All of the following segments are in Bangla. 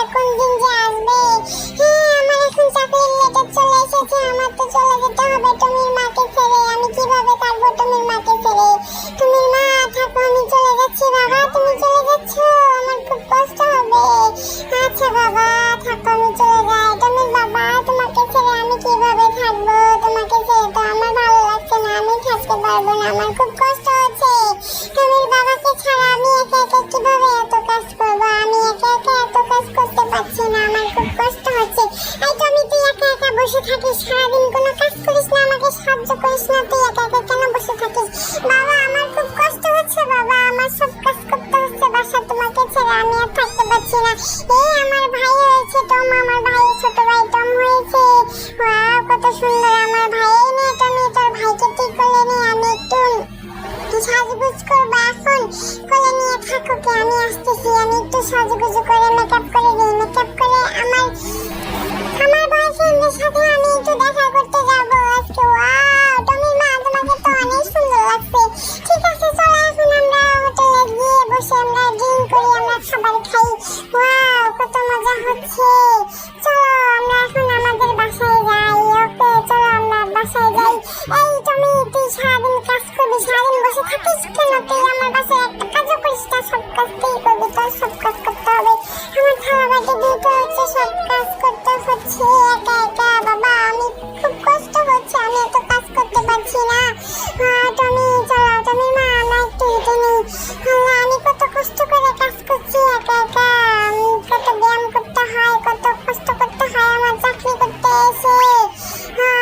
চাকরিটা কোন দিন যে আসবে। হ্যাঁ, আমার এখন চাকরির লেটার চলে এসেছে, আমার তো চলে যেতে হবে টমির মাকে ছেড়ে। আমি কিভাবে কাটবো টমির মাকে ছেড়ে? টমির মা থাকো, আমি চলে যাচ্ছি। বাবা তুমি চলে যাচ্ছ, আমার খুব কষ্ট হবে। আচ্ছা বাবা থাকো, আমি চলে যাই। টমির বাবা তোমাকে ছেড়ে আমি কিভাবে থাকবো? তোমাকে ছেড়ে তো আমার ভালো লাগছে না, আমি থাকতে পারবো না, আমার খুব কষ্ট হচ্ছে। টমির বাবাকে ছাড়া আমি একা একা কিভাবে এত কাজ করবো? আমি একা একা এত কাজ করতে পারছি না, আমার খুব কষ্ট হচ্ছে। এই টমি তুই একা একা বসে থাকিস, সারাদিন কোনো কাজ করিস না, আমাকে সাহায্য করিস না, তুই একা একা কেন বসে থাকিস? বাবা আমার খুব কষ্ট হচ্ছে, বাবা আমার সব কাজ করতে হচ্ছে বাসা, তোমাকে ছেড়ে আমি আর থাকতে পারছি না। এই আমার ভাই হয়েছে টম, আমার ভাই ছোট ভাই টম হয়েছে। ওয়াও কত সুন্দর আমার ভাই। এই নে টমি তোর ভাইকে তুই কোলে নে, আমি একটু সাজগুজ করবো এখন। কোলে নিয়ে থাকো কে, আমি আসতেছি। আমি একটু সাজগুজ করে মেকআপ করে দিই, মেকআপ করে আমার বয়ফ্রেন্ডের সাথে আমি একটু দেখা করতে যাবো আজকে। ওয়াও টমির মা তোমাকে তো অনেক সুন্দর লাগছে। ঠিক আছে চলো এখন আমরা হোটেলে গিয়ে বসে আমরা ড্রিঙ্ক করি, আমরা খাবার খাই। ওয়াও কত মজা হচ্ছে। চলো আমরা এখন আমাদের বাসায় যাই। ওকে চলো আমরা বাসায় যাই। এই টমি তুই সারাদিন কাজ করবি, সারাদিন বসে থাকিস কেন? তুই আমার বাসায় একটা কাজও করিস না, সব কাজ তুই করবি, তোর সব কাজ করতে হবে। আমার থালা বাটি ধুতে হচ্ছে, সব কাজ করতে হচ্ছে একা একা। বাবা আমি খুব কষ্ট হচ্ছে, আমি এত কাজ করতে পারছি না। টমি চলো, টমির মা আমরা একটু হেঁটে নিই। আল্লাহ আমি কত কষ্ট করে কাজ করছি একা একা, কত ব্যায়াম করতে হয়, কত কষ্ট করতে হয় আমার চাকরি করতে এসে।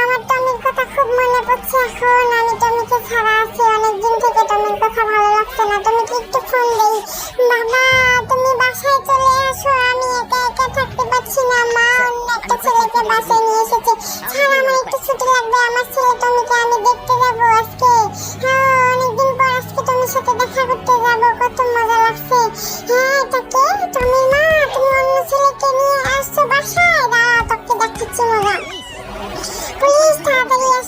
আমার টমির কথা খুব মনে পড়ছে এখন। আমি টমিকে ছাড়া আছি অনেকদিন থেকে, টমির কথা ভালো লাগছে না। টমিকে একটু ফোন দেই। বাবা তুমি বাসায় চলে আসো, আমি একা একা থাকতে পারছি না। মা অন্য একটা ছেলেকে বাসায় নিয়ে এসেছে। ছাড়া আমার একটু ছুটি লাগবে, আমার ছেলে টমিকে আমি দেখতে যাবো আজকে। অনেকদিন পর আজকে টমির সাথে দেখা করতে যাবো, কত